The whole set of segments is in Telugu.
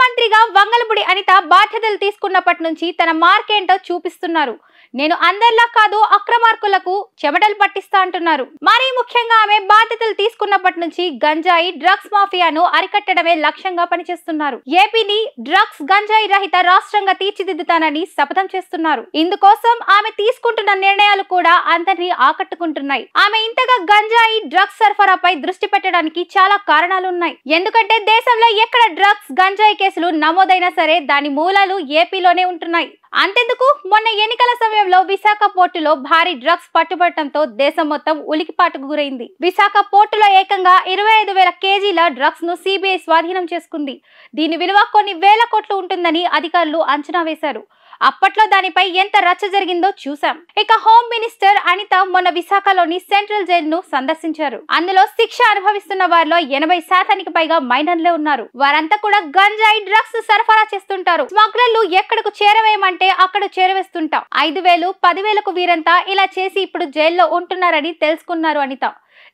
హోంమంత్రిగా వంగలపూడి అనిత బాధ్యతలు తీసుకున్నప్పటి నుంచి తన మార్కేంటో చూపిస్తున్నారు. నేను అందరిలా కాదు, అక్రమార్కులకు చెమటలు పట్టిస్తా అంటున్నారు. మరీ ముఖ్యంగా ఆమె బాధ్యతలు తీసుకున్నప్పటి నుంచి గంజాయి డ్రగ్స్ మాఫియాను అరికట్టడమే లక్ష్యంగా పనిచేస్తున్నారు. ఏపీని డ్రగ్స్ గంజాయి రహిత రాష్ట్రంగా తీర్చిదిద్దుతానని శపథం చేస్తున్నారు. ఇందుకోసం ఆమె తీసుకుంటున్న నిర్ణయాలు కూడా అందరినీ ఆకట్టుకుంటున్నాయి. ఆమె ఇంతగా గంజాయి డ్రగ్స్ సరఫరాపై దృష్టి పెట్టడానికి చాలా కారణాలున్నాయి. ఎందుకంటే దేశంలో ఎక్కడ డ్రగ్స్ గంజాయి కేసులు నమోదైనా సరే దాని మూలాలు ఏపీలోనే ఉంటున్నాయి. అంతెందుకు, మొన్న ఎన్నికల సమయంలో విశాఖ పోర్టులో భారీ డ్రగ్స్ పట్టుబడటంతో దేశం మొత్తం ఉలికిపాటుకు గురైంది. విశాఖ పోర్టులో ఏకంగా 25,000 కేజీల డ్రగ్స్ ను సిబిఐ స్వాధీనం చేసుకుంది. దీని విలువ కొన్ని వేల కోట్లు ఉంటుందని అధికారులు అంచనా వేశారు. అప్పట్లో దానిపై ఎంత రచ్చ జరిగిందో చూసాం. ఇక హోమ్ మినిస్టర్ అనిత మొన్న విశాఖలోని సెంట్రల్ జైలును సందర్శించారు. అందులో శిక్ష అనుభవిస్తున్న వారిలో 80% పైగా మైనర్లే ఉన్నారు. వారంతా కూడా గంజాయి డ్రగ్స్ సరఫరా చేస్తుంటారు. స్మగ్లర్లు ఎక్కడకు చేరవేయమంటే అక్కడ చేరవేస్తుంటాం. 5,000, 10,000కు వీరంతా ఇలా చేసి ఇప్పుడు జైల్లో ఉంటున్నారని తెలుసుకున్నారు అనిత.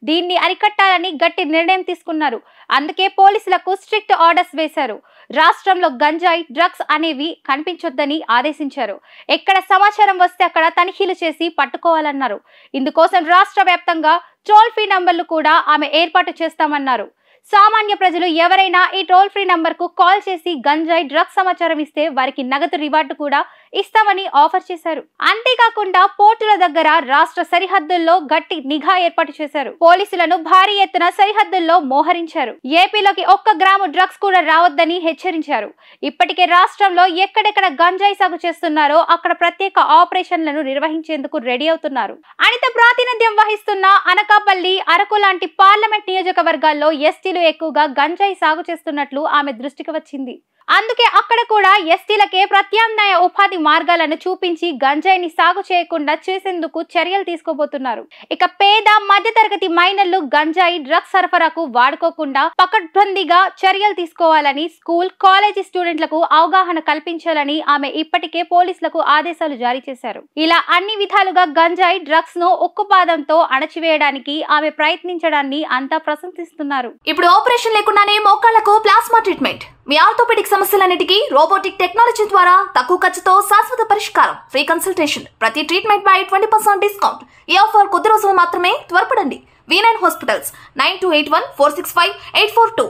దీన్ని అరికట్టాలని గట్టి నిర్ణయం తీసుకున్నారు. అందుకే పోలీసులకు స్ట్రిక్ట్ ఆర్డర్స్ వేశారు. రాష్ట్రంలో గంజాయి డ్రగ్స్ అనేవి కనిపించొద్దని ఆదేశించారు. ఎక్కడ సమాచారం వస్తే అక్కడ తనిఖీలు చేసి పట్టుకోవాలన్నారు. ఇందుకోసం రాష్ట్ర వ్యాప్తంగా టోల్ ఫ్రీ నంబర్లు కూడా ఆమె ఏర్పాటు చేస్తామన్నారు. సామాన్య ప్రజలు ఎవరైనా ఈ టోల్ ఫ్రీ నంబర్ కు కాల్ చేసి గంజాయి డ్రగ్స్ సమాచారం ఇస్తే వారికి నగదు రివార్డు కూడా ఇస్తామని ఆఫర్ చేశారు. అంతేకాకుండా పోర్టుల దగ్గర రాష్ట్ర సరిహద్దుల్లో గట్టి నిఘా ఏర్పాటు చేశారు. పోలీసులను భారీ ఎత్తున సరిహద్దుల్లో మోహరించారు. ఏపీలోకి 1 గ్రాము డ్రగ్స్ కూడా రావద్దని హెచ్చరించారు. ఇప్పటికే రాష్ట్రంలో ఎక్కడెక్కడ గంజాయి సాగు చేస్తున్నారో అక్కడ ప్రత్యేక ఆపరేషన్లను నిర్వహించేందుకు రెడీ అవుతున్నారు. అనిత ప్రాతినిధ్యం వహిస్తున్న అనకాపల్లి, అరకు లాంటి పార్లమెంట్ నియోజకవర్గాల్లో ఎస్టీలు ఎక్కువగా గంజాయి సాగు చేస్తున్నట్లు ఆమె దృష్టికి వచ్చింది. అందుకే అక్కడ కూడా ఎస్టీలకే ప్రత్యామ్నాయ ఉపాధి మార్గాలను చూపించి గంజాయిని సాగు చేయకుండా చేసేందుకు చర్యలు తీసుకోబోతున్నారు. ఇక పేద మధ్యతరగతి మైనర్లు గంజాయి డ్రగ్స్ సరఫరాకు వాడుకోకుండా పకడ్బందీగా చర్యలు తీసుకోవాలని, స్కూల్, కాలేజీ స్టూడెంట్లకు అవగాహన కల్పించాలని ఆమె ఇప్పటికే పోలీసులకు ఆదేశాలు జారీ చేశారు. ఇలా అన్ని విధాలుగా గంజాయి డ్రగ్స్ ను ఉక్కుపాదంతో అణచివేయడానికి ఆమె ప్రయత్నించడాన్ని అంతా ప్రశంసిస్తున్నారు. ఇప్పుడు ఆపరేషన్ లేకుండానే మోకాళ్లకు ప్లాస్మా ట్రీట్మెంట్. మీ ఆర్థోపెడిక్ సమస్యలన్నిటికీ రోబోటిక్ టెక్నాలజీ ద్వారా తక్కువ ఖర్చుతో శాశ్వత పరిష్కారం. Free consultation. ప్రతి ట్రీట్మెంట్ పై 20% డిస్కౌంట్. ఈ ఆఫర్ కొద్ది రోజులు మాత్రమే. త్వరపడండి. V9 hospitals 9281465842.